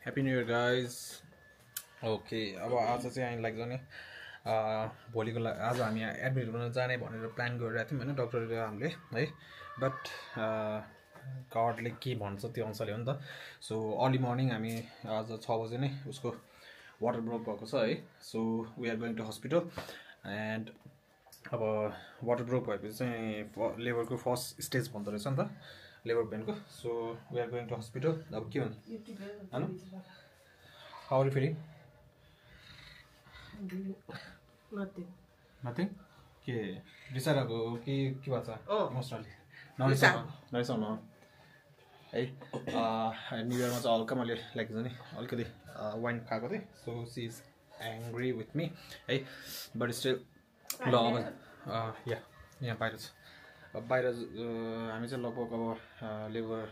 Happy New Year, guys. Okay, अब आज चाहिँ हामी लाग्छ नि भोलिको आज हामी एडमिट गर्न जाने भनेर प्लान गरिरहेको थियौँ हैन डाक्टरले हामीले है बट गडले के भन्छ त्यो अनुसारले हो नि त सो अर्ली मर्निङ हामी आज 6 बजे नै उसको वाटर ब्रेक भएको छ है so we are going to hospital and अब वाटर ब्रेक भएपछि चाहिँ लेबरको फर्स्ट स्टेज भन्दो रहेछ नि त लेबर पेनको so we are going to hospital अब के हुन्छ हैन how are you feeling Nothing? के रिसाइरहेको कि के भन्छ इमोसनली नरिसाउनु है न्यु इयरमा चाहिँ हल्का मैले लाइक नि अलिकति वाइन खाएको थिएँ so she is angry with me है बट स्टिल ल अब यहाँ बाहिर छ बाहिर हामी चाहिँ लगभग अब लेबर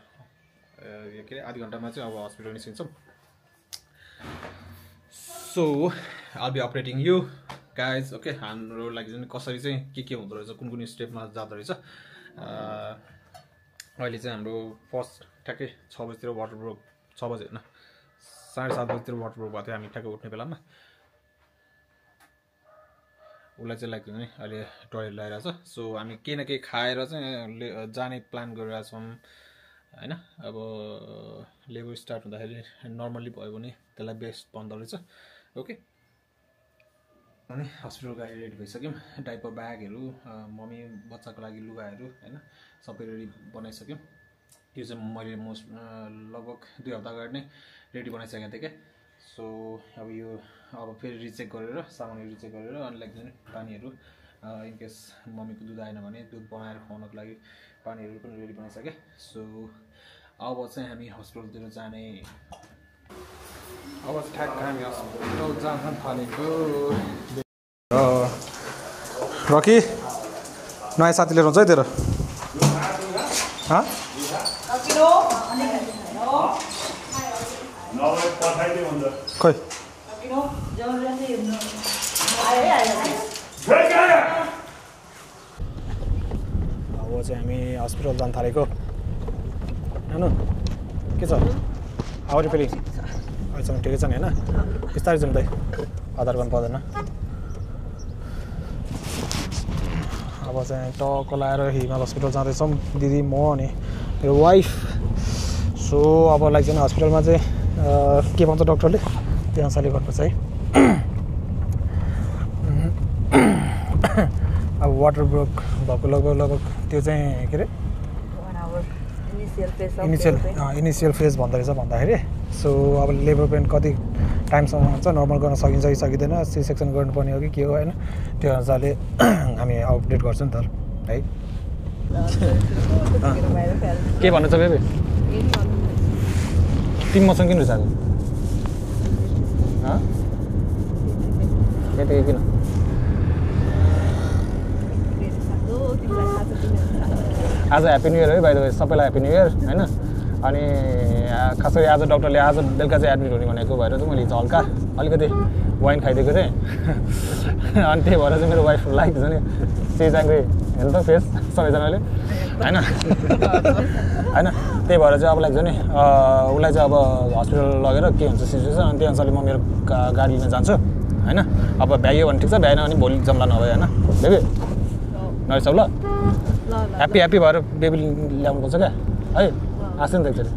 के अरे आधी घन्टामा चाहिँ अब हस्पिटल निस्किन्छौँ so all be operating you guys okay हाम्रो लागि चाहिँ कसरी चाहिँ के हुँदो रहेछ कुन कुन स्टेपमा जाँदो रहेछ अहिले चाहिँ हाम्रो फर्स्ट ठ्याक्कै 6 बजीतिर वाटर ब्रेक 6 बजे होइन 7:30 बजीतिर वाटर ब्रेक भएको थियो हामी ठ्याक्कै उठ्ने बेलामा उसलाई चाहिँ लाइक नि अहिले टोयलेट लगाइरहेछ सो हामी केही न केही खाएर चाहिँ जाने प्लान गरिरहेछौँ हैन अब लेबर स्टार्ट हुँदाखेरि नर्मल्ली भयो भने त्यसलाई बेस्ट भन्दो रहेछ ओके अनि हस्पिटल गाडी रेडी भइसक्यौँ डाइपर ब्यागहरू मम्मी बच्चाको लागि लुगाहरू हैन सबै रेडी बनाइसक्यौँ यो चाहिँ मैले लगभग 2 हप्ता अगाडि नै रेडी बनाइसकेको थिएँ क्या सो अब यो अब फेरि रिचेक गरेर सामानहरू रिचेक गरेर अनि लाइक पानीहरू इनकेस मम्मीको दुध आएन भने दुध बनाएर खुवाउनको लागि पानीहरू पनि रेडी बनाइसकेँ सो अब चाहिँ हामी हस्पिटलतिर जाने अब ठ्याक्क हामी हस्पिटल जान थालेको रकी नयाँ साथी लिएर हुन्छ है तेरो खोइ अब चाहिँ हामी हस्पिटल जान थालेको हेर्नु के छ आउरी फेरि अहिलेसम्म ठिकै छ नि होइन बिस्तारै जाउँ दाइ आधार गर्नु पर्दैन अब चाहिँ टक्क लाएर हिमाल हस्पिटल जाँदैछौँ दिदी म अनि मेरो वाइफ सो अब लाइक चाहिँ हस्पिटलमा चाहिँ के भन्छ डक्टरले त्यो अनुसारले गर्नुपर्छ है अब वाटर ब्रेक भएको लगभग त्यो चाहिँ के अरे इनिसियल फेज भन्दो रहेछ भन्दाखेरि सो अब लेबर पेन कति टाइमसम्म हुन्छ नर्मल गर्न सकिन्छ कि सकिँदैन सी सेक्सन गर्नुपर्ने हो कि के हो होइन त्यो अनुसारले हामी अपडेट गर्छौँ नि त है के भन्नु छ बेबी तिमी मसँग किन रिसाएको किन आज ह्याप्पी न्यु इयर है बाइ द वे सबैलाई ह्याप्पी न्यु इयर होइन अनि खास गरी आज डक्टरले आज बेलुका चाहिँ एडमिट हुने भनेको भएर चाहिँ मैले हल्का अलिकति वाइन खाइदिएको थिएँ अनि त्यही भएर चाहिँ मेरो वाइफ लाइक छ नि सेज एङ्ग्री हेर्नु त फेस सबैजनाले होइन होइन त्यही भएर चाहिँ अब लाइक छ नि उसलाई चाहिँ अब हस्पिटल लगेर के हुन्छ सिचुएसन अनि त्यही अनुसारले म मेरो गाडी लिन जान्छु होइन अब भ्याइयो भने ठिक छ भ्याएन भने भोलि जम्ला नभए होइन बेबी नरिसाउ ल ह्याप्पी भएर बेबी ल्याउनुपर्छ क्या है आएको नि त एकचोटि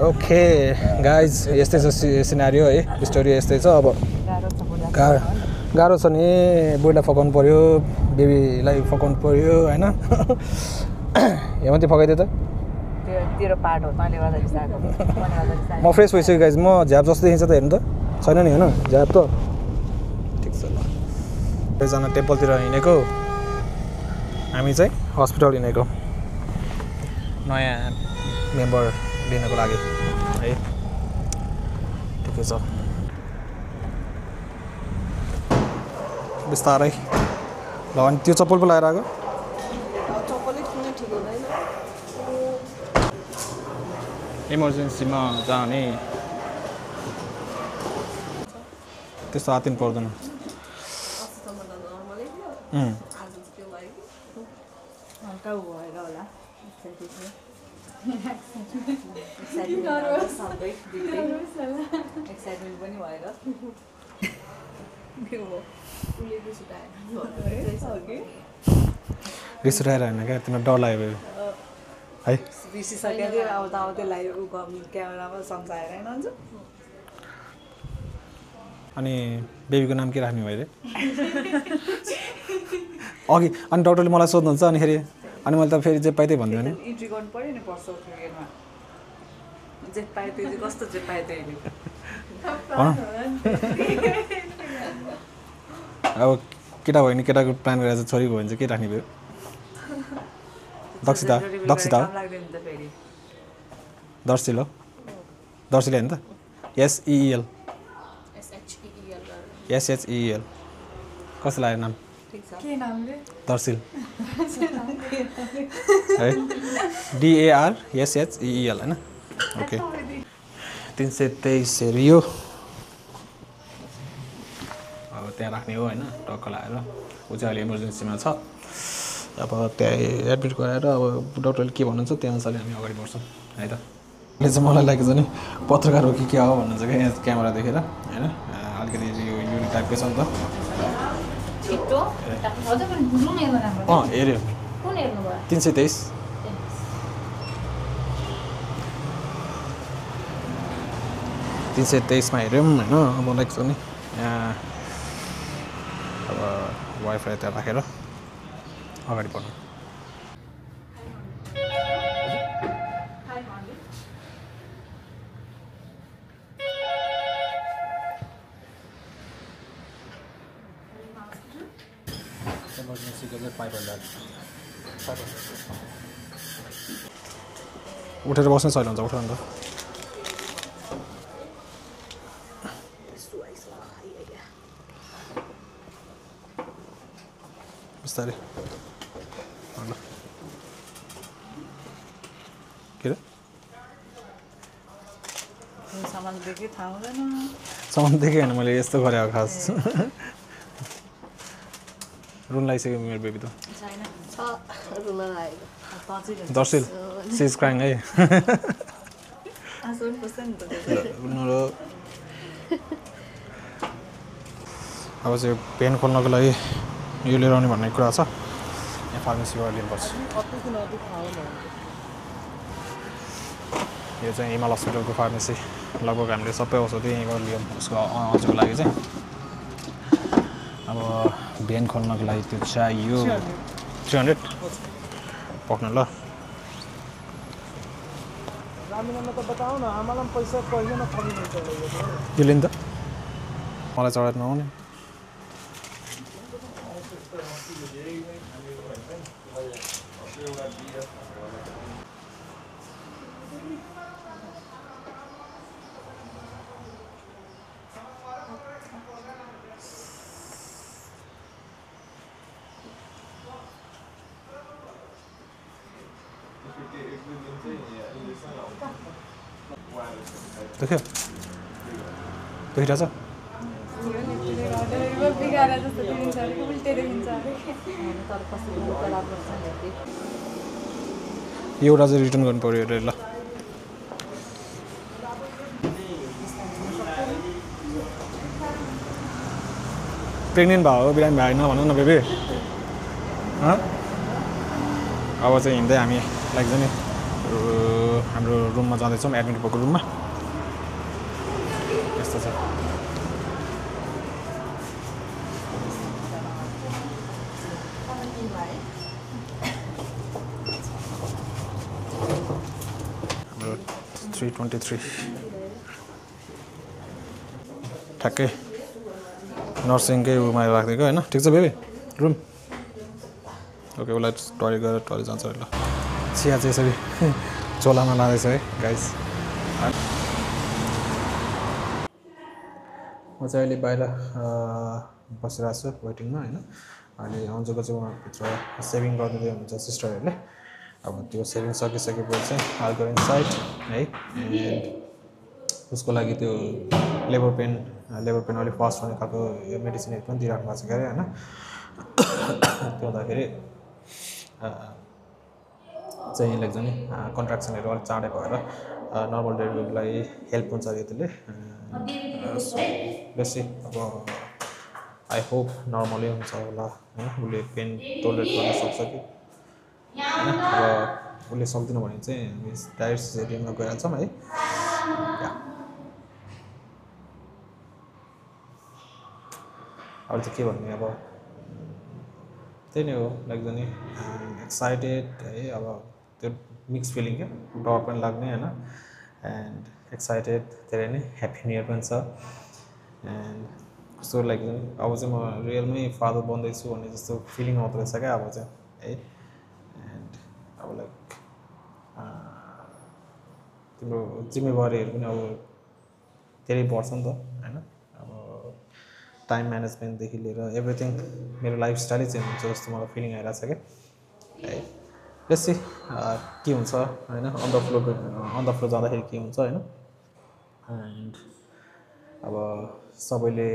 ओके गाइज यस्तै छ सिनारियो है स्टोरी यस्तै छ अब गाह्रो छ नि बुढीलाई फकाउनु पऱ्यो बेबीलाई फकाउनु पऱ्यो होइन हेमन्ती फकाइदियो त म फ्रेस भइसक्यो गाइज म झ्याप जस्तो देखिन्छ त हेर्नु त छैन नि होइन झ्याप त ठिक छ ल एकजना टेम्पलतिर हिँडेको हामी चाहिँ हस्पिटल हिँडेको नयाँ मेम्बर लिनको लागि है ठिकै छ बिस्तारै ल अनि त्यो चप्पल पो लगाएर आएको इमर्जेन्सीमा जाने त्यस्तो हातिन पर्दैन हल्का भएर होला एक्साइटमेन्ट पनि भएर रिस उठाएर होइन क्या तिमीलाई डर लाग्यो है बिर्सिसक्यो थियो अब त त्यसलाई क्यामेरामा सम्झाएर होइन हुन्छ अनि बेबीको नाम के राख्ने भयो अरे अघि अनि डाक्टरले मलाई सोध्नुहुन्छ अनिखेरि अनि मैले त फेरि जे पाइ त्यही भन्दिनँ नि इन्ट्री गर्नु पऱ्यो नि पर्छ क्रिकेटमा जे पायो त्यो चाहिँ कस्तो जे पायो त्यही अब केटा भयो नि केटाको प्लान गरेर चाहिँ छोरीको भयो भने चाहिँ के राख्ने भयो दक्षिता दक्षिता हो दर्शिल हो दर्शिल होइन त एसइएल एसएचइएल कस्तो लाग्यो नाम दर्शिल है DARSHEEL होइन ओके 323 रियो अब त्यहाँ राख्ने हो होइन टक्क लगाएर ऊ चाहिँ अहिले इमर्जेन्सीमा छ अब त्यहाँ एडमिट गराएर अब डक्टरले के भन्नुहुन्छ त्यही अनुसारले हामी अगाडि बढ्छौँ है त अहिले चाहिँ मलाई लागेको छ नि पत्रकार हो कि क्या हो भन्नुहुन्छ क्या यहाँ क्यामेरा देखेर होइन अलिकति यो युनिक टाइपकै छ नि त हेऱ्यो 323 323मा हेऱ्यौँ होइन मलाई छ नि यहाँ अब वाइफाई त्यहाँ राखेर अगाडि बढ्नु इमर्जेन्सीको चाहिँ 500 उठेर बस्नै छैन हुन्छ उठ अन्त बिस्तारै के अरे सामान देखेँ थाहा हुँदैन सामान देखेँ होइन मैले यस्तो गरेँ खास रुन लागिसक्यो मेरो बेबी त दर्शिल सी इज क्राइङ है अब चाहिँ पेन खोल्नको लागि यो लिएर आउने भन्ने कुरा छ यहाँ फार्मेसीबाट लिनुपर्छ यो चाहिँ हिमाल हस्पिटलको फार्मेसी लगभग हामीले सबै औषधि यहीँबाट लियौँ उसको अझको लागि चाहिँ अब भेन खोल्नको लागि त्यो चाहियो 300 पक्नु ल यो लिनु त मलाई चढाएर नआउने देख्यो देखिरहेछ एउटा चाहिँ रिटर्न गर्नु पऱ्यो अरे ल प्रेग्नेन्ट भयो बिरामी भएन भनौँ न बेबी अब चाहिँ हिँड्दै हामी लाग्छ नि हाम्रो रुममा जाँदैछौँ एडमिट भएको रुममा यस्तो छ हाम्रो 323 ठ्याक्कै नर्सिङकै उमा राखिदिएको होइन ठिक छ बेबी रुम ओके उसलाई टोइलेट गरेर टोइलेट जान्छ ल चिया चाहिँ यसरी चोलामा लाँदैछ है गाइस म चाहिँ अहिले बाहिर बसिरहेको छु वेटिङमा होइन अहिले अन्जुको चाहिँ उहाँभित्र सेभिङ गर्दै हुनुहुन्छ सिस्टरहरूले अब त्यो सेभिङ सकिसकेपछि चाहिँ हाल गयो इनसाइड है उसको लागि त्यो लेबर पेन अलिक फास्ट हुने खालको मेडिसिनहरू पनि दिइराख्नु भएको छ क्यारे होइन त्यो हुँदाखेरि चाहिँ लाइक नि कन्ट्राक्सनहरू अलिक चाँडै भएर नर्मल डेलिभरीलाई हेल्प हुन्छ अरे त्यसले बेसी अब आई होप नर्मलै हुन्छ होला होइन उसले पेन टोलरेट गर्न सक्छ कि होइन अब उसले सक्दिनँ भने चाहिँ हामी डाइरेक्ट सिजेरियनमा गइहाल्छौँ है अरू चाहिँ के भन्ने अब त्यही नै हो लाइक नि एक्साइटेड है अब त्यो मिक्स फिलिङ क्या डर पनि लाग्ने होइन एन्ड एक्साइटेड धेरै नै ह्याप्पी न्यु इयर पनि छ एन्ड कस्तो लाइक अब चाहिँ म रियलमै फादर बन्दैछु भन्ने जस्तो फिलिङ आउँदो रहेछ क्या अब चाहिँ है एन्ड अब लाइक तिम्रो जिम्मेवारीहरू पनि अब धेरै बढ्छ नि त होइन अब टाइम म्यानेजमेन्टदेखि लिएर एभ्रिथिङ मेरो लाइफस्टाइलै चेन्ज हुन्छ जस्तो मलाई फिलिङ आइरहेको छ क्या है बेसी के हुन्छ होइन अन द फ्लो जाँदाखेरि के हुन्छ होइन एन्ड अब सबैले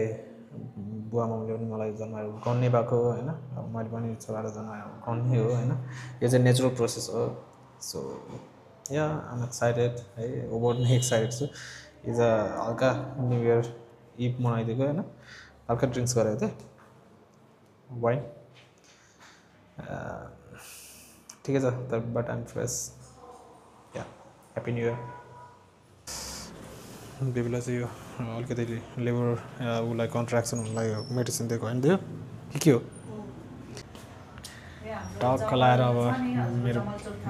बुवा मम्मीले पनि मलाई जन्माएर गन्ने भएको होइन अब मैले पनि छोराएर जन्माएर गन्ने हो होइन यो चाहिँ नेचुरल प्रोसेस हो सो या आम एक्साइटेड है ओभर नै एक्साइटेड छु हिजो हल्का न्यु इयर इभ मनाइदिएको होइन हल्का ड्रिङ्क्स गरेको थिएँ वाइन ठिकै छ तर but I'm fresh yeah happy new year बेबीलाई चाहिँ यो अलिकति लेबर उसलाई कन्ट्राक्सन हुनुलाई मेडिसिन दिएको होइन दियो के हो टक्क लाएर अब मेरो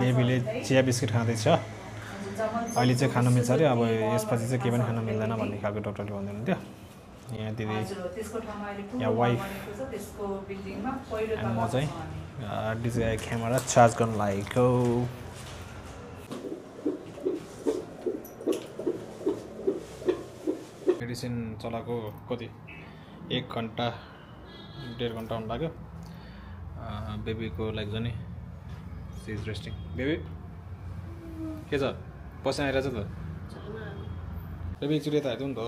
बेबीले चिया बिस्किट खाँदैछ अहिले चाहिँ खानु मिल्छ अरे अब यसपछि चाहिँ केही पनि खानु मिल्दैन भन्ने खालको डक्टरले भन्दैन थियो यहाँ दिदी यहाँ वाइफ एन्ड म चाहिँ डिजिआई क्यामेरा चार्ज गर्नु लागेको मेडिसिन चलाएको कति 1 घन्टा 1.5 घन्टा हुनु लाग्यो बेबीको लाइक नि सी इज रेस्टिङ बेबी के छ पसिना आइरहेछ त बेबी एकचोटि यता हेर्नु नि त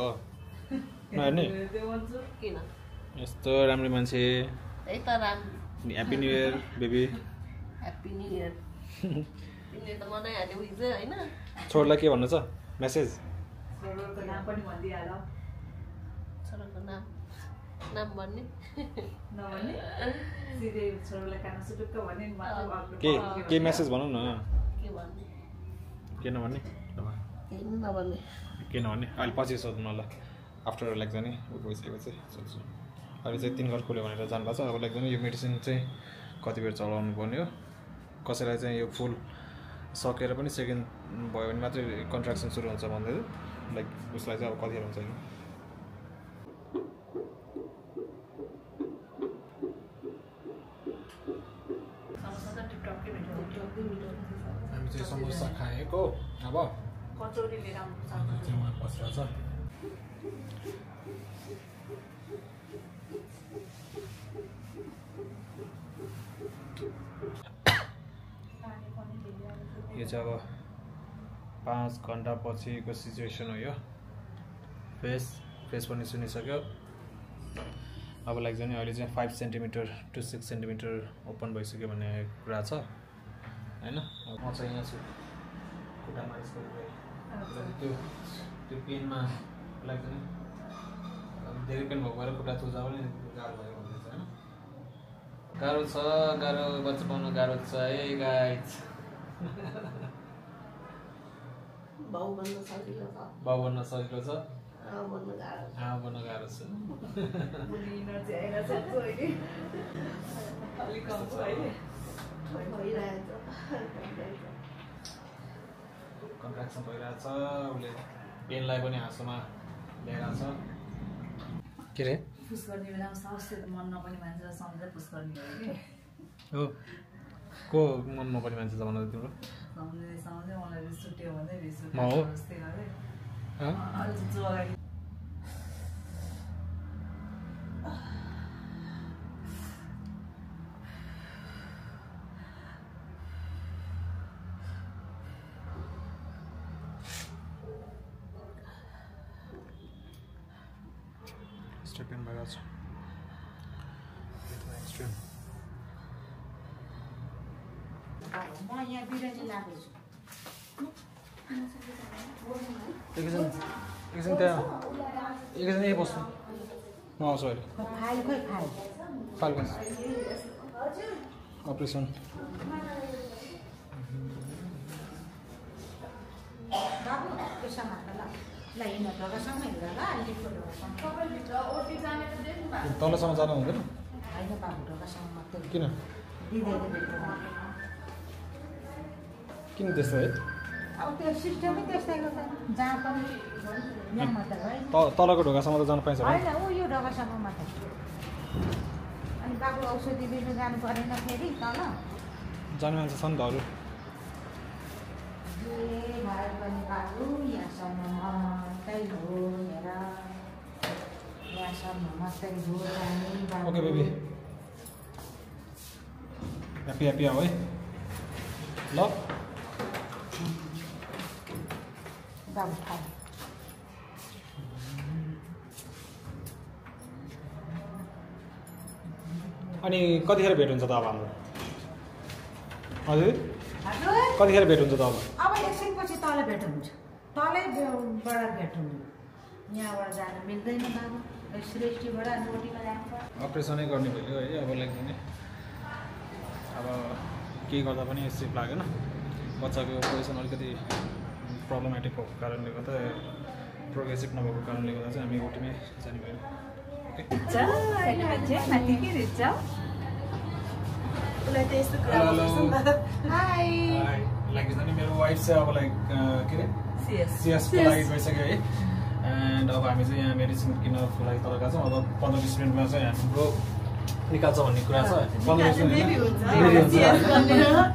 नहेर्ने यस्तो राम्रो मान्छे happy new year baby happy new year तिमीले त मनाइहाल्यौ हिजो होइन छोरालाई के भन्नु छ मेसेज छोरोको नाम पनि भनिदिइहाल छोरोको नाम भन्ने नभन्ने सिधै छोरोलाई खाना सुटुक्क भन्ने के मेसेज भनौँ न के भन्ने के नभन्ने नभन्ने के नभन्ने अहिले पछि सोध्नु ल आफ्टर लाइक जाने गइसकेको चाहिँ सोध्छु अहिले चाहिँ 3 घर खोल्यो भनेर जानुभएको छ अब लाइक जाने यो मेडिसिन चाहिँ कति बेर चलाउनु पर्ने हो कसैलाई चाहिँ यो फुल सकेर पनि सेकेन्ड भयो भने मात्रै कन्ट्राक्सन सुरु हुन्छ भन्दै लाइक उसलाई चाहिँ अब कतिखेर हुन्छ हामी चाहिँ समोसा खाएको अब कचौरी लिएर आउनु चाहिँ बसिरहेको छ यो चाहिँ अब 5 घन्टा पछिको सिचुएसन हो यो फेस पनि सुनिसक्यो अब लाइक जाने अहिले चाहिँ 5 सेन्टिमिटर टु 6 सेन्टिमिटर ओपन भइसक्यो भन्ने कुरा छ होइन म चाहिँ यहाँ छु खुट्टा मालिस गरिरहेको त्यो पेनमा लाइक जाने धेरै पेन भएको भएर खुट्टा थुजा पनि गाह्रो भयो भन्दैछ होइन गाह्रो बच्चा पाउन गाह्रो छ है गाइज बाउ बन्न सजिलो छ बाउ बन्न सजिलो छ आमा बन्न गाह्रो छ आमा बन्न गाह्रो छ कन्ट्राक्सन भइरहेछ उसले पेनलाई पनि हाँसोमा ल्याइरहेछ के रे पुस गर्ने बेलामा साहसले त मन नपर्ने मान्छेलाई सम्झेर पुस गर्ने हो कि हो को मन नपर्ने मान्छे छ भन्नु तिम्रो सम्झे मलाई रिस उठ्यो भने रिस म हो? जस्तै गरे जो अगाडि पेन भइरहेछ एक्सट्रिम म यहाँ बिरामी लागेको छु एकैछिन त्यहाँ एकैछिन यहीँ बस्नु म आउँछु अहिले फाइल खोइ फाइल अपरेसन बाबु पैसा मात्र ल हिँड्न ढोकासम्म हिँड ल तलसम्म जानु हुँदैन होइन बाबु ढोकासम्म मात्रै किन दिँदैन त्यस्तो है अब त्यो सिस्टमै त्यस्तैको छ जहाँ पनि यहाँ मात्र है तलको ढोकासम्म त जानु पाइन्छ होइन ऊ यो ढोकासम्म मात्र अनि बाबु औषधि लिनु जानु परेन फेरि तल जाने मान्छे छ नि त अरू जे भए पनि बाबु यहाँसम्म मात्रै हो हेर यहाँसम्म मात्रै हो जाने ओके बेबी ह्याप्पी आऊ है ल बाबु खाऊ अनि कतिखेर भेट हुन्छ त अब हाम्रो हजुर हजुर कतिखेर भेट हुन्छ त अब अब एकछिनपछि तल भेट हुन्छ तलैबाट भेट हुनु यहाँबाट जानु मिल्दैन बाबु सृष्टिबाट नोटीमा जानुपर्छ अपरेसनै गर्ने भयो है अब लाइक भने अब केही गर्दा पनि सेफ लागेन बच्चाको पोजिसन अलिकति प्रब्लमेटिक भएको कारणले गर्दा प्रोग्रेसिभ नभएको कारणले गर्दा चाहिँ हामी ओटीमै जाने भयो ओके लाइक नि मेरो वाइफ चाहिँ अब लाइक के अरे सिएसको लागि गइसक्यो है एन्ड अब हामी चाहिँ यहाँ मेडिसिन किन्नको लागि तल गएको छौँ अब 15-20 मिनटमा चाहिँ हाम्रो निकाल्छ भन्ने कुरा छ 15-20 मिनट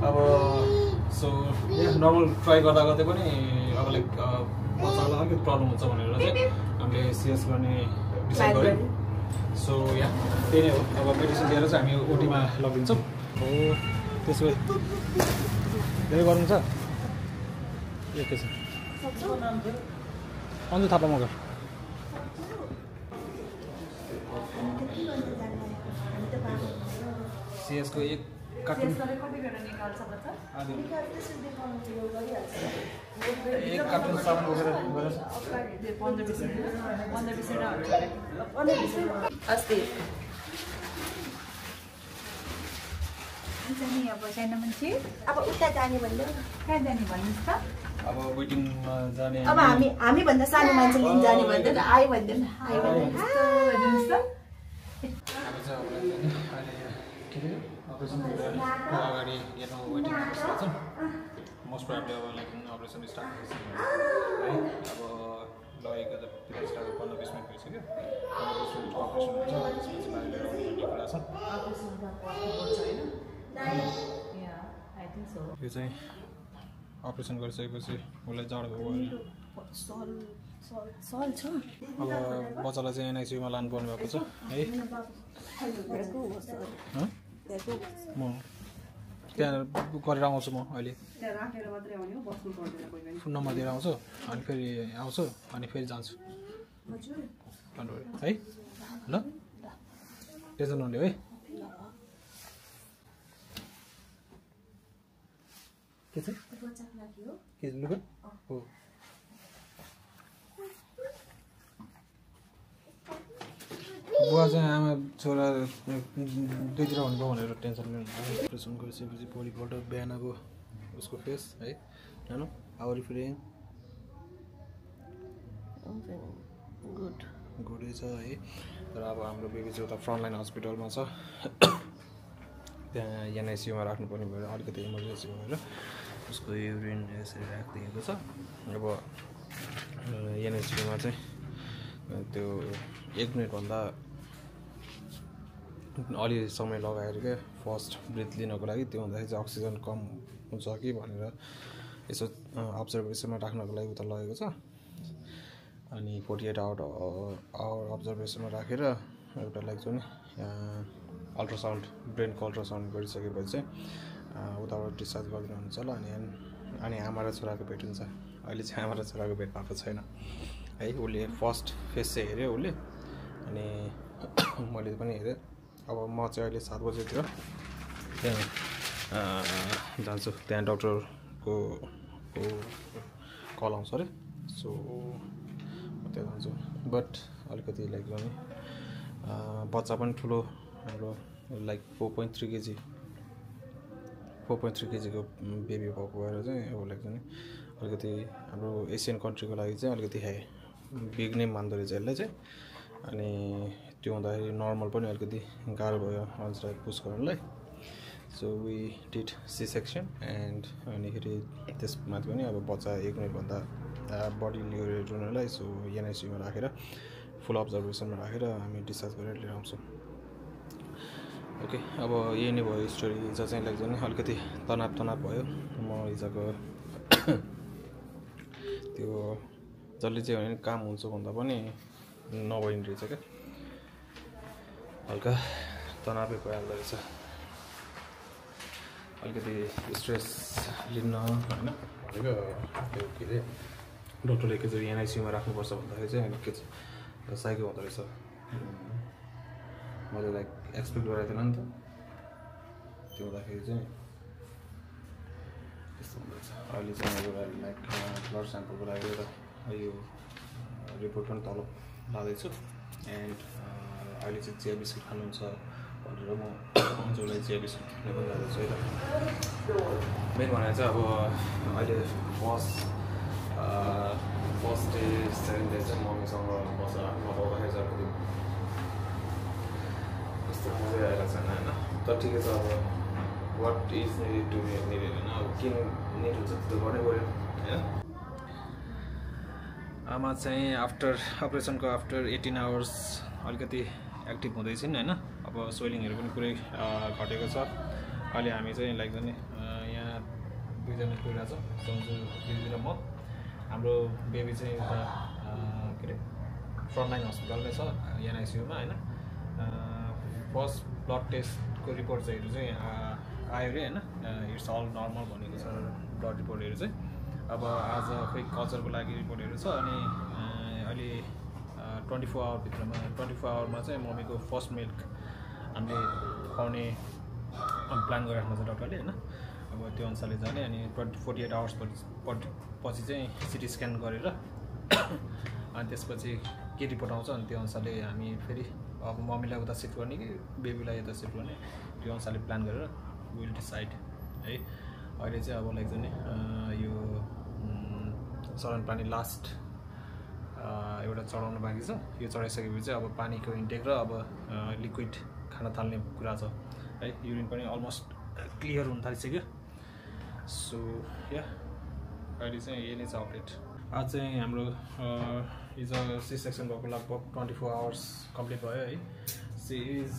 अब सो नर्मल ट्राई गर्दा गर्दै पनि अब लाइक बच्चालाई अलिकति प्रब्लम हुन्छ भनेर चाहिँ हामीले सिएस गर्ने डिसाइड गऱ्यौँ सो या त्यही नै हो अब मेडिसिन लिएर चाहिँ हामी ओटीमा लगिदिन्छौँ हो त्यसो भए धेरै गर्नु छ एकैछिन अन्जु थापा मगर सिएसको एक कार्टुन एक कार्टुन सामान बोकेर अस्ति अब सानो मान्छे अब उता जाने भन्दा कहाँ जाने भन्नुहोस् त अब वेटिङमा जाने अब हामी भन्दा सानो मान्छे लिन जाने भन्दैन आयो भन्दैन आयो भन्दैन हेर्नुहोस् त हामी चाहिँ अब अहिले के अरे अपरेसन अगाडि हेर्नु वेटिङमा बसिरहेको छौँ मोस्ट प्रोबेबली अब लाइक अपरेसन स्टार्ट भइसक्यो है अब लगेको त पिरियड स्टार्ट 15-20 मिनट भइसक्यो 15-20 मिनटको अपरेसन हुन्छ त्यसपछि बाहिर ल्याएर भन्ने कुरा छ यो चाहिँ अपरेसन गरिसकेपछि उसलाई जाडो भयो अब बच्चालाई चाहिँ एनआइसियुमा लानुपर्ने भएको छ है म त्यहाँ गरेर आउँछु म अहिले फोन नम्बर दिएर आउँछु अनि फेरि आउँछु अनि फेरि जान्छु है ल टेन्सन नलियो है के चाहिँ के लुगा हो बुवा चाहिँ आमा छोरा दुईतिर हुनुभयो भनेर टेन्सन लिनु अपरेसन गरिसकेपछि भोलिपल्ट बिहानको उसको फेस है जानु आवर फिलिङ गुडै छ है तर अब हाम्रो बेबी चाहिँ उता फ्रन्टलाइन हस्पिटलमा छ त्यहाँ एनआइसियुमा राख्नुपर्ने भएर अलिकति इमर्जेन्सी भएर उसको युरिन यसरी राखिदिएको छ अब एनआइसियुमा चाहिँ त्यो 1 मिनटभन्दा अलि समय लगाएर क्या फर्स्ट ब्रिथ लिनको लागि त्यो हुँदाखेरि चाहिँ अक्सिजन कम हुन्छ कि भनेर यसो अब्जर्भेसनमा राख्नको लागि उता लगेको छ अनि 48 आवर अब्जर्भेसनमा राखेर एउटा लाइक चाहिँ अल्ट्रासाउन्ड ब्रेनको अल्ट्रासाउन्ड गरिसकेपछि चाहिँ उताबाट डिस्चार्ज गरिदिनु हुन्छ ल अनि आमा र छोराको भेट हुन्छ अहिले चाहिँ आमा र छोराको भेट भएको छैन है उसले फर्स्ट फेस चाहिँ हेऱ्यो उसले अनि मैले पनि हेरेँ अब म चाहिँ अहिले 7 बजेतिर त्यहाँ जान्छु त्यहाँ डक्टरको कल आउँछ अरे सो त्यहाँ जान्छु बट अलिकति लाइक भने बच्चा पनि ठुलो हाम्रो लाइक 4.3 केजी 4.3 केजीको बेबी भएको भएर चाहिँ अब लाइक भने अलिकति हाम्रो एसियन कन्ट्रीको लागि चाहिँ अलिकति बिग नै मान्दो रहेछ यसलाई चाहिँ अनि त्यो हुँदाखेरि नर्मल पनि अलिकति गाह्रो भयो अल्ट्रा पुस गर्नलाई so we did C section and अनिखेरि त्यसमाथि पनि अब बच्चा 1 मिनटभन्दा बडी लिएर रुनलाई सो एनआइसियुमा राखेर फुल अब्जर्भेसनमा राखेर हामी डिस्चार्ज गरेर लिएर आउँछौँ ओके अब यही नै भयो स्टोरी हिजो चाहिँ लाइक नि अलिकति तनाव भयो म हिजोको त्यो जसले चाहिँ होइन काम हुन्छ भन्दा पनि नभइने रहेछ क्या हल्का तनावै भइहाल्दो रहेछ अलिकति स्ट्रेस लिन होइन भनेको त्यो के अरे डक्टरले एकैचोटि एनआइसियुमा राख्नुपर्छ भन्दाखेरि चाहिँ के साइको हुँदो रहेछ मैले लाइक एक्सपेक्ट गरेको थिएन नि त त्यो हुँदाखेरि चाहिँ त्यस्तो हुँदो रहेछ अहिले चाहिँ एउटा लाइक ब्लड स्याम्पलको लागि एउटा यो रिपोर्ट पनि तल लाँदैछु एन्ड अहिले चाहिँ चिया बिस्कुट खानुहुन्छ भनेर म जसलाई चिया बिस्कुट खाने पनि जाँदैछु है त मेन भनेर चाहिँ अब अहिले फर्स्ट डे सेकेन्ड डे चाहिँ मम्मीसँग नपाउँदाखेरि चाहिँ अलिकति कस्तो मजै आएको छैन होइन तर ठिकै छ अब what is needed to needed होइन अब के निड हुन्छ त्यो गर्नै पऱ्यो होइन आमा चाहिँ आफ्टर अपरेसनको आफ्टर 18 आवर्स अलिकति एक्टिभ हुँदैछन् होइन अब स्वेलिङहरू पनि पुरै घटेको छ अहिले हामी चाहिँ लाइक नि यहाँ 2 जना गइरहेको छ सन्जु दिदी र म हाम्रो बेबी चाहिँ उता के अरे फ्रन्टलाइन हस्पिटलमै छ एनआइसियुमा होइन फर्स्ट ब्लड टेस्टको रिपोर्ट्सहरू चाहिँ आयो अरे होइन इट्स अल नर्मल भनेको छ ब्लड रिपोर्टहरू चाहिँ अब आज खोइ कल्चरको लागि रिपोर्टहरू छ अनि अहिले 24 आवरभित्रमा 24 आवरमा चाहिँ मम्मीको फर्स्ट मिल्क हामीले खुवाउने प्लान गरिराख्नु छ डक्टरले होइन अब त्यो अनुसारले जाने अनि 48 आवर्स पछि चाहिँ सिटी स्क्यान गरेर अनि त्यसपछि के रिपोर्ट आउँछ अनि त्यो अनुसारले हामी फेरि अब मम्मीलाई उता सिफ्ट गर्ने कि बेबीलाई यता सिफ्ट गर्ने त्यो अनुसारले प्लान गरेर विल डिसाइड है अहिले चाहिँ अब लाइक चाहिँ यो चढाउने पानी लास्ट एउटा चढाउनु बाँकी छ यो चढाइसकेपछि चाहिँ अब पानीको इन्टेक र अब लिक्विड खान थाल्ने कुरा छ है युरिन पनि अलमोस्ट क्लियर हुन थालिसक्यो सो या अहिले चाहिँ यही नै छ अपडेट आज चाहिँ हाम्रो हिजो सी सेक्सन भएको लगभग 24 आवर्स कम्प्लिट भयो है सी इज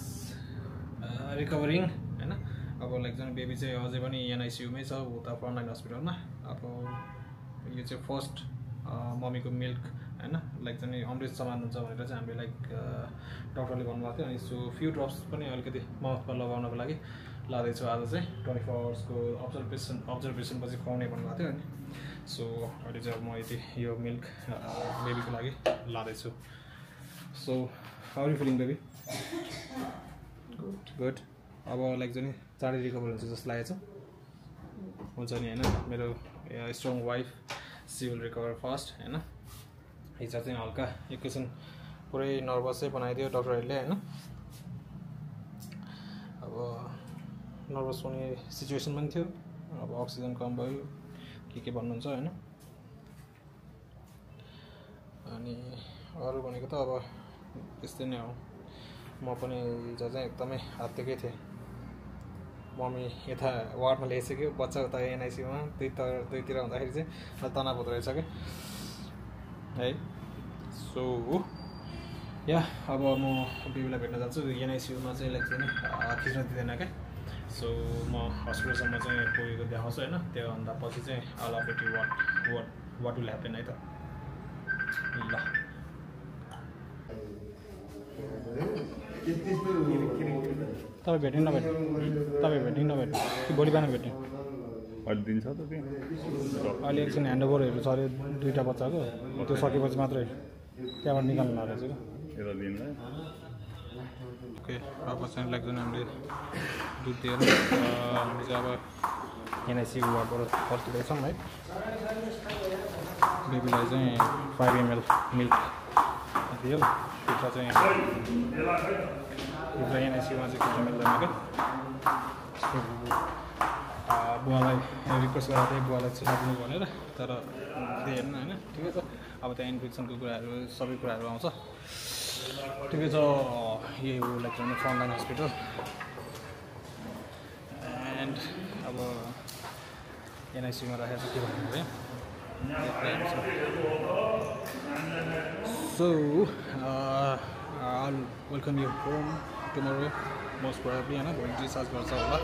रिकभरिङ होइन अब लाइक चाहिँ बेबी चाहिँ अझै पनि एनआइसियुमै छ उता फ्रन्टलाइन हस्पिटलमा अब यो चाहिँ फर्स्ट मम्मीको मिल्क होइन लाइक चाहिँ अमृत समान हुन्छ भनेर चाहिँ हामीले लाइक डक्टरले भन्नुभएको थियो अनि सो फ्यु ड्रप्स पनि अलिकति माउथमा लगाउनको लागि लाँदैछु आज चाहिँ 24 आवर्सको अब्जर्भेसनपछि खुवाउने भन्नुभएको थियो अनि सो अहिले चाहिँ अब म यति यो मिल्क बेबीको लागि लाँदैछु so how are you feeling baby good अब लाइक चाहिँ चाँडै रिकभर हुन्छ जस्तो लागेको छ हुन्छ नि होइन मेरो strong wife she will recover fast होइन हिजो चाहिँ हल्का एकैछिन पुरै नर्भसै बनाइदियो डक्टरहरूले होइन अब नर्भस हुने सिचुएसन पनि थियो अब अक्सिजन कम भयो के भन्नुहुन्छ होइन अनि अरू भनेको त अब त्यस्तै नै हो म पनि हिजो चाहिँ एकदमै हात्तिकै थिएँ मम्मी यता वार्डमा ल्याइसक्यो बच्चा उता एनआइसियुमा दुईतिर हुँदाखेरि चाहिँ तनाव हुँदो रहेछ क्या है सो या अब म बेबीलाई भेट्न जान्छु एनआइसियुमा चाहिँ लाइक चाहिँ खिच्न दिँदैन क्या सो म हस्पिटलसम्म चाहिँ पुगेको देखाउँछु होइन त्योभन्दा पछि चाहिँ all update you what will happen है त ल तपाईँ भेट्ने नभेट्ने तपाईँ भेट्ने नभेट्ने कि भोलि बिहान भेट्ने अहिले दिन्छ त अहिले एकछिन ह्यान्डओभरहरू छ अरे 2टा बच्चाको त्यो सकेपछि मात्रै त्यहाँबाट निकाल्नु रहेछ क्या यता दिनलाई ओके अब चाहिँ लाग्दैन हामीले दुध दिएर हामी चाहिँ अब एनआइसी वार्डबाट फर्किँदैछौँ है बेबीलाई चाहिँ 5 ml मिल्क दियो कुखुरा चाहिँ कुखुरा एनआइसीमा चाहिँ कुखुरा मिल्दैन क्या बुवालाई रिक्वेस्ट गरेको थिएँ बुवालाई चिनाइदिनु भनेर तर दिएन होइन ठिकै छ अब त्यहाँ इन्फेक्सनको कुराहरू सबै कुराहरू आउँछ ठिकै छ यही हो लाइक फ्रन्टलाइन हस्पिटल एन्ड अब एनआइसीमा राखेर के भन्नु है So, I'll welcome you home tomorrow, most probably, and I'm going to discharge होला.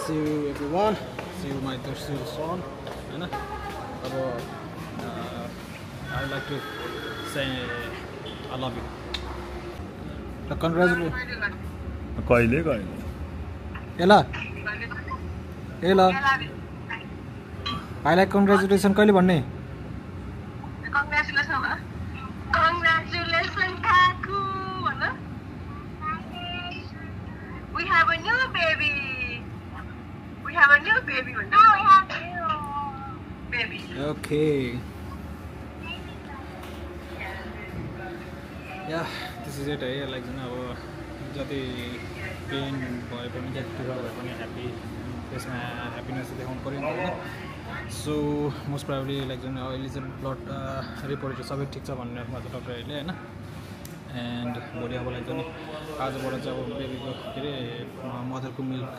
See you everyone. See you my dear son. And I'd like to say I love you. Congratulations. कहिले Ella. भाइलाई congratulation कहिले भन्ने Congratulations, Kaku. We have a new baby. We have a new baby. Now we have a new baby. Okay. Yeah, this is it. Like अब जति pain भए पनि जति दुःख भए पनि त्यसमा ह्याप्पिनेस देखाउनु पऱ्यो नि त सो मोस्ट प्राब्ली लाइक अहिले चाहिँ ब्लड रिपोर्टहरू सबै ठिक छ भन्ने भएको छ डक्टरहरूले होइन एन्ड भोलि अब लाइक आजबाट चाहिँ अब बेबीको के अरे मदरको मिल्क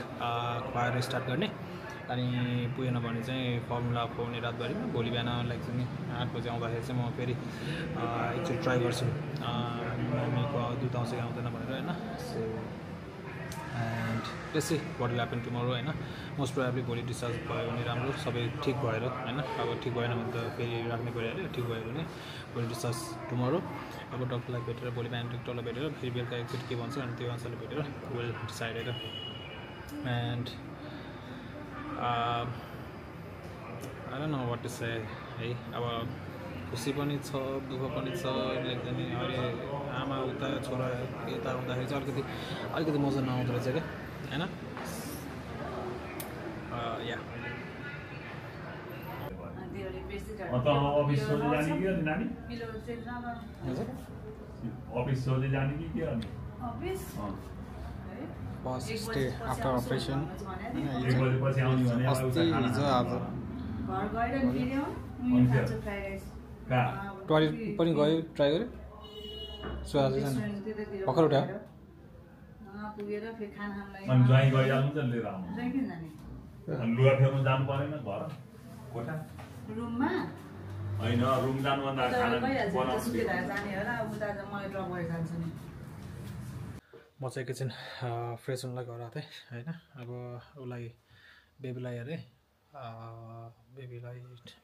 खुवाएर स्टार्ट गर्ने अनि पुगेन भने चाहिँ फर्मुला खुवाउने रातभरिमा भोलि बिहान लाइक 8 बजी आउँदाखेरि चाहिँ म फेरि एकचोटि ट्राई गर्छु मम्मीको दुध आउँछ कि आउँदैन भनेर होइन so and let's see what will happen tomorrow होइन मोस्ट प्रोबेबली भोलि डिस्चार्ज भयो भने राम्रो सबै ठिक भएर होइन अब ठिक भएन भने त फेरि राख्नै परिहाल्यो ठिक भयो भने भोलि डिस्चार्ज टुमोरो अब डक्टरलाई भेटेर भोलि बिहान डक्टरलाई भेटेर फेरि बेलुका एकचोटि के भन्छ अनि त्यो अनुसारले भेटेर well decided and I don't know what to say है अब खुसी पनि छ दुःख पनि छ लाइक अहिले आमा उता छोरा यता हुँदाखेरि चाहिँ अलिकति मजा नआउँदो रहेछ क्या होइन या अफिस सोध्दै जाने कि अनि नानी अफिस सोध्दै जाने कि के अनि फर्स्ट डे आफ्टर अपरेसन अस्ति हिजो आज टोइलेट पनि गयो ट्राई गर्यो सो आज भर्खर उठ्यो अनि ज्वाइँ गइहाल्नु त लिएर आउनु अनि लुगा फेर्नु जानु परेन घर कोठा रुममा होइन रुम जानुभन्दा खाना बनाउनु म चाहिँ एकैछिन फ्रेस हुनलाई घर आएको थिएँ होइन अब उसलाई बेबीलाई हेरेँ बेबीलाई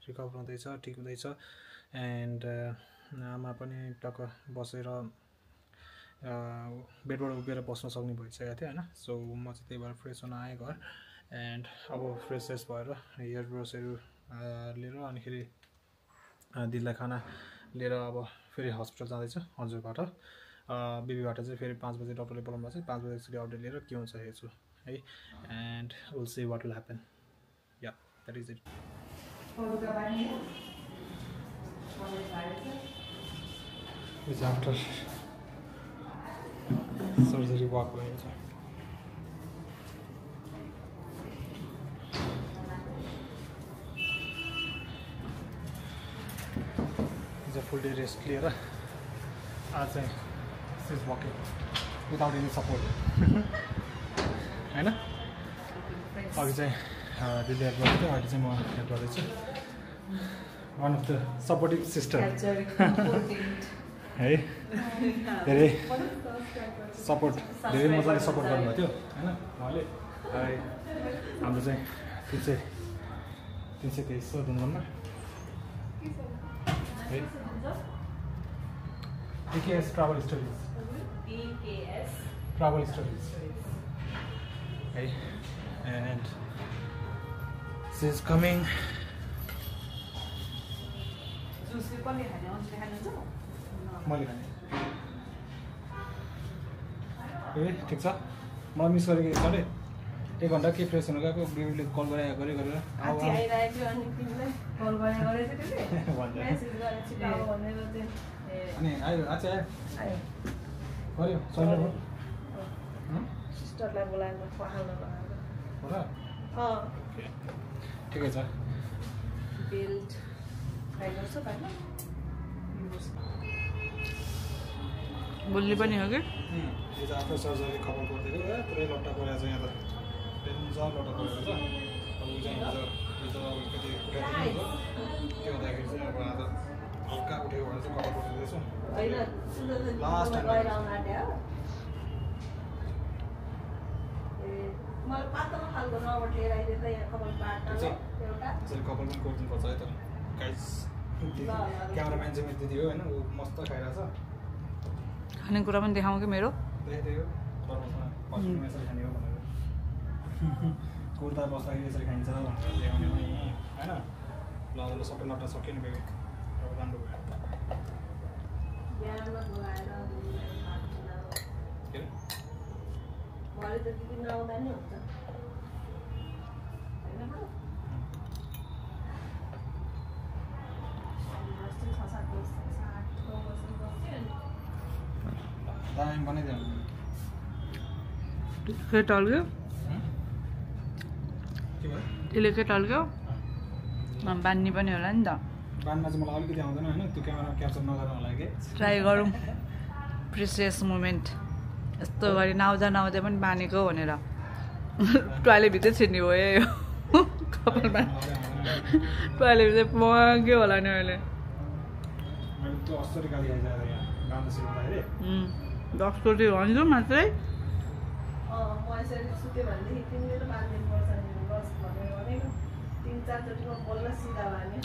रिकभर हुँदैछ ठिक हुँदैछ एन्ड आमा पनि टक्क बसेर बेडबाट उभिएर बस्न सक्ने भइसकेको थियो होइन सो म चाहिँ त्यही भएर फ्रेस हुन आएँ घर एन्ड अब फ्रेस भएर हेयर ब्रसहरू लिएर अनिखेरि दिदीलाई खाना लिएर अब फेरि हस्पिटल जाँदैछु हजुरबाट बेबीबाट चाहिँ फेरि 5 बजे डक्टरले बोलाउनु भएको छ 5 बजे एकचोटि अपडेट लिएर के हुन्छ हेर्छु है and will see what will happen yeah that is it is after surgery walk भइन्छ फुल डे रेस्ट लिएर आज चाहिँ is walking without any support होइन अघि चाहिँ दिदीहरू गरेको थियो अहिले चाहिँ म हेल्प गर्दैछु one of the supportive sister है धेरै सपोर्ट धेरै मजाले सपोर्ट गर्नुभएको थियो होइन उहाँले हाम्रो चाहिँ 323 रुम नम्बर है EKS Travel Stories. EKS Travel Stories. Okay, and she is coming. Juice ko ni hanya on lehan jo. Mali kan. ए ठिक छ मलाई मिस गरेको एकचोटि 1 घन्टा के फ्रेस हुनु गएको बेबीले कल गरेर आइरहेको अनि तिमीलाई कल गरेर चाहिँ मेसेज गरेर छिटाउ भनेर चाहिँ अनि आयो आज आयो गर्यो सैले सिस्टरलाई बोलाएर पहाल्न लगाएर हो र ठिकै छ बेल्ट ट्राई गर्छ पार्न बोल्ने पनि हो कि यो चाहिँ आफ्नो सर्जरी खबर गरिदिएको पुरै लट्टा परेको छ यहाँ त डेन्जर लट्टा परेको छ अब ऊ चाहिँ हिजो अब कति उठाइदिनु त्यो हुँदाखेरि चाहिँ अब आज हल्का उठेको भएर चाहिँ खबर गरिदिँदैछ लास्ट टाइम मलाई पातलो खालको नबटेर अहिले त यहाँ कपाल पाट्न एउटा त्यसरी कपाल पनि गरिदिनुपर्छ है त गाइस क्यामेराम्यान चाहिँ मेरो दिदी हो होइन ऊ मस्त खाइरहेछ खानेकुरा पनि देखाउँ कि मेरो देखिदियो फर्स्टमा यसरी खाने हो भनेर कुर्ता बस्दाखेरि यसरी खाइन्छ भनेर देखाउने हो होइन ल ल सबै लट्टा सक्यो नि बेबी अब राम्रो भयो बिहानमा धुवाएर के अरे भरे त दिदी नआउँदा नि हुन्छ होइन ब्रो दामी बनाइदियो के टल्क्यो के भयो त्यसले के टल्क्यो बान्नी पनि होला नि त बानमा चाहिँ मलाई अलिकति आउँदैन होइन त्यो क्यामेरा क्याप्चर नगर्नु होला कि ट्राई गरौँ प्रिसियस मोमेन्ट यस्तो गरी नआउँदा नआउँदै पनि बानेको भनेर टोइलेटभित्रै छिर्ने भयो यो कपाल टोइलेटभित्रै पुग्यो होला नि अहिले मैले त्यो असरी गाडी आइरहेको यहाँ गाउँदा सिक्दाखेरि 10 चोटि भन्छु मात्रै म यसरी सुत्यो भनेदेखि तिमीले त बाँधिदिनु पर्छ नि बस भनेर भनेको 3-4 चोटिमा बल्ल सिधा बान्यो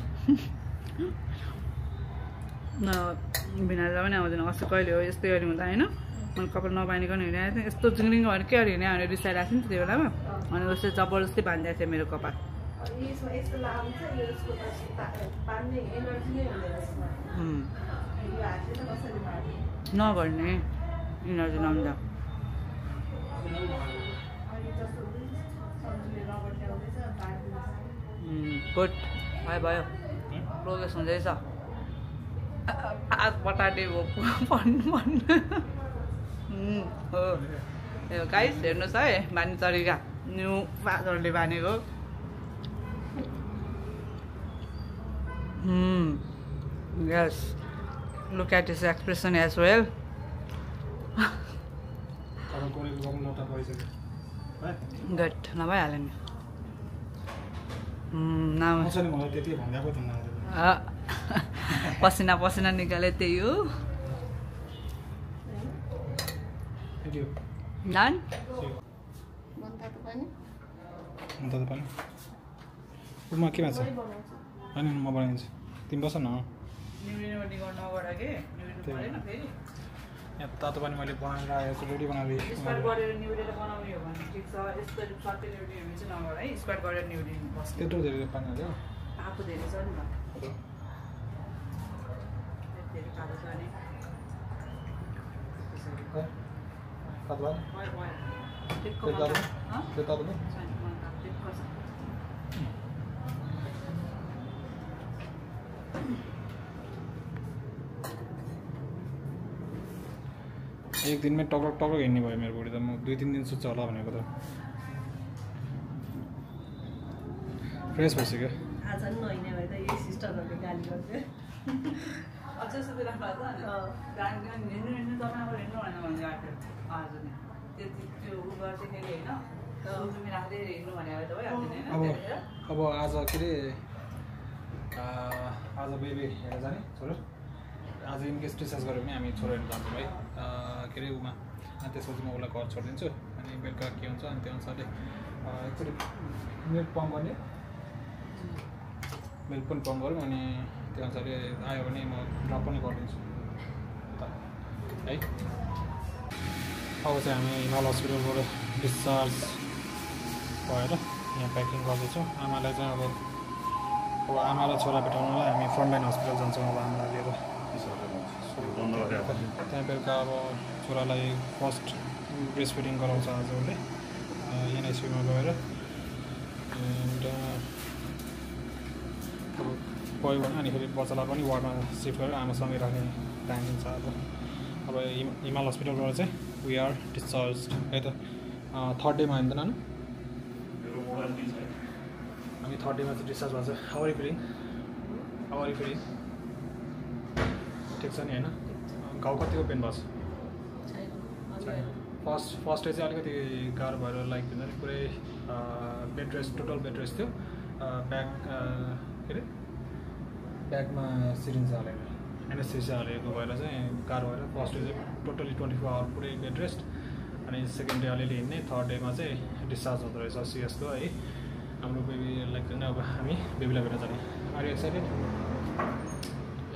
भिनाजु पनि आउँदैन अस्ति कहिले हो यस्तै गरी हुँदा होइन मैले कपाल नबानिकन हिँडिरहेको थिएँ यस्तो जिङ्रिङ भने के गरी हिँड्यो भनेर रिसाइरहेको थिएँ नि त्यो बेलामा अनि उसले जबरजस्ती बाँधिरहेको थियो मेरो कपाल यसमा यस्तो लामो छ यसको त बान्ने एनर्जी नै हुँदैन यसमा यो हातले त कसरी बाँध्ने नगर्ने इनर्जी नहुँदा अहिले जस्तो सब्जीले रबर ल्याउँदैछ बाँधिदिन्छ गुड भयो भयो प्रोग्रेस हुँदैछ हात पटाटे हो हो यो गाइस हेर्नुहोस् है बानी तरिका न्यू फादरले बानेको यस look at his expression as well good नभइहाल्यो नि मलाई त्यति भनिदिएको त पसिना पसिना निकाले त्यही हो नान अन्त त पनि रुममा के भन्छ होइन म बनाइदिन्छु तिमी बस न यहाँ तातो पनि मैले बनाएर आएको रेडी बनाएर स्क्वाट गरेर निउरेर बनाउने हो भने ठिक छ यस्तो सट्टै निउरियो भने चाहिँ नगर है स्क्वाट गरेर निउरिनु पर्छ त्यत्रो धेरै पानी हाल्यो तातो धेरै छ नि त धेरै तातो छ नि तातो भयो ठिक्क त्यो तातो त्यो तातो नि एक दिनमै टक्क टक्क हिँड्ने भयो मेरो बुढी त म 2-3 दिन सुत्छ होला भनेको त फ्रेस भइसक्यो आज नि नहिँड्ने भए त यही सिस्टरहरूले गाली गर्थ्यो अझै सुतिराख्नु भएको छ हिँड्नु हिँड्नु तपाईँ अब हिँड्नु भनेर भनिरहेको थियो आज नि त्यो उ गर्दाखेरि होइन तिमी राख्दै हिँड्नु भनेर त भइहाल्दैन होइन अब आज के अरे आज बेबी हेरेर जाने छोरो आज इनकेस डिस्चार्ज गऱ्यो भने हामी छोरो हेर्नु जान्छौँ है के अरे उमा अनि त्यसपछि म उसलाई घर छोडिदिन्छु अनि बेलुका के हुन्छ अनि त्यो अनुसारले एकचोटि मिल्क पम्प गर्ने मिल्क पनि पम्प गरौँ अनि त्यो अनुसारले आयो भने म ड्रप पनि गरिदिन्छु है अब चाहिँ हामी हिमाल हस्पिटलबाट डिस्चार्ज भएर यहाँ प्याकिङ गर्दैछौँ आमालाई चाहिँ अब आमा र छोरा भेटाउनलाई हामी फ्रन्टलाइन हस्पिटल जान्छौँ अब आमालाई लिएर त्यहाँ बेलुका अब छोरालाई फर्स्ट ब्रेस्ट फिडिङ गराउँछ आज उसले एनआइसियुमा गएर एन्ड अब गयो भने अनि फेरि बच्चालाई पनि वार्डमा सिफ्ट गरेर आमासँगै राख्ने प्लान हुन्छ अब हिमाल हस्पिटलबाट चाहिँ वी आर डिस्चार्ज है त 3rd डेमा होइन त नानु हामी 3rd डेमा चाहिँ डिस्चार्ज भएको छ हाउ आर यु फिलिङ ठिक छ नि होइन घाउ कतिको पेन भएको छ फर्स्ट डे चाहिँ अलिकति गाह्रो भएर लाइक हुन्छ नि पुरै bed rest total bed rest थियो ब्याक के अरे ब्याकमा सिरिन्ज हालेको एनेस्थेसिया हालेको भएर चाहिँ गाह्रो भएर फर्स्ट डे चाहिँ टोटली 24 आवर पुरै बेड रेस्ट अनि सेकेन्ड डे अलिअलि हिँड्ने 3rd डेमा चाहिँ डिस्चार्ज हुँदो रहेछ सिएसको है हाम्रो बेबी लाइक होइन अब हामी बेबीलाई भेट्न जाने आर यु एक्साइटेड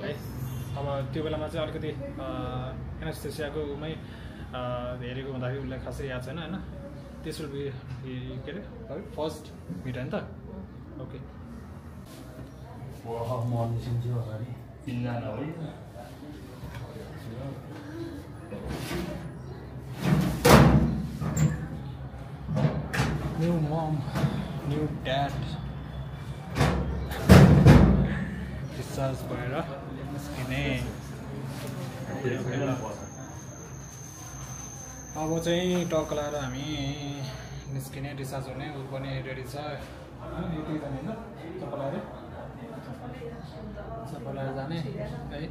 है अब त्यो बेलामा चाहिँ अलिकति एनेस्थेसियाको उमै हेरेको हुँदाखेरि उसलाई खासै याद छैन होइन त्यस विल बी के अरे फर्स्ट मिट होइन त ओके न्यू मम न्यू ड्याड डिस्चार्ज भएर निस्किने अब चाहिँ टक्क लगाएर हामी निस्किने डिस्चार्ज हुने ऊ पनि रेडी छ सबैलाई जाने है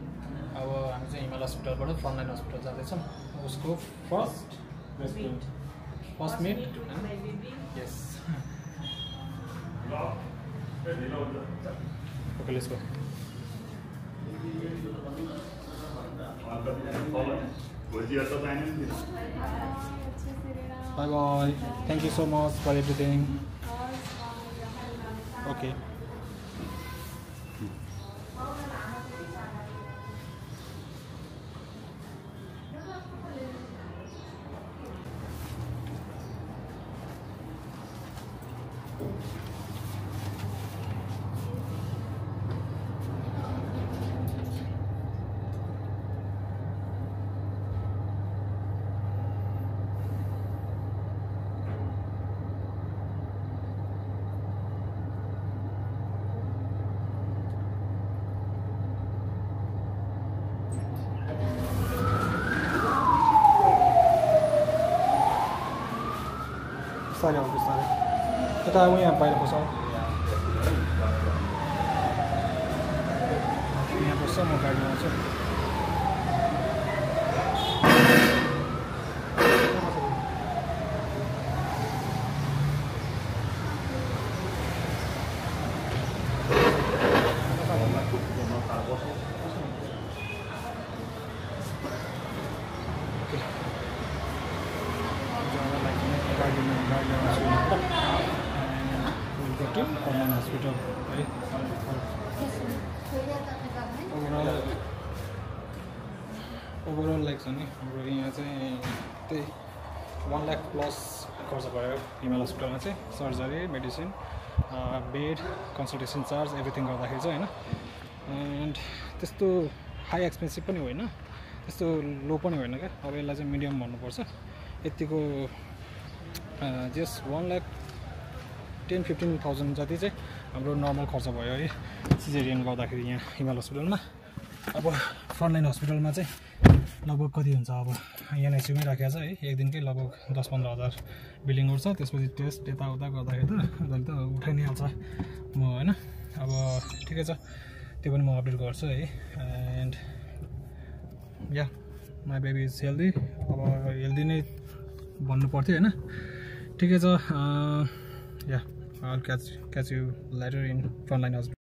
अब हामी चाहिँ हिमाल हस्पिटलबाट फ्रन्टलाइन हस्पिटल जाँदैछौँ उसको first meet yes okay let's go Bye bye. Thank you so much for everything. Okay. Sorry, I'm sorry. Kita mo yan, paano po sa? Yan po sa mga kanya siya. Hospital. Overall like sunny. यहाँ चाहिँ त्यही 1 lakh plus खर्च भयो हिमाल हस्पिटलमा चाहिँ surgery medicine bed consultation charge everything गर्दाखेरि चाहिँ होइन एन्ड त्यस्तो हाई एक्सपेन्सिभ पनि होइन त्यस्तो लो पनि होइन क्या अब यसलाई चाहिँ मिडियम भन्नुपर्छ यतिको जस्ट 1,10-15,000 जति चाहिँ हाम्रो नर्मल खर्च भयो है सिजेरियन गर्दाखेरि यहाँ हिमाल हस्पिटलमा अब फ्रन्टलाइन हस्पिटलमा चाहिँ लगभग कति हुन्छ अब एनआइसियुमै राखेको छ है एक दिनकै लगभग 10-15 हजार बिलिङ गर्छ त्यसपछि टेस्ट यताउता गर्दाखेरि त जहिले त उठाइ नै हाल्छ म होइन अब ठिकै छ त्यो पनि म अपडेट गर्छु है and yeah my baby is healthy अब हेल्दी नै भन्नु पर्थ्यो होइन ठिकै छ या I'll catch you later in Frontline Hospital.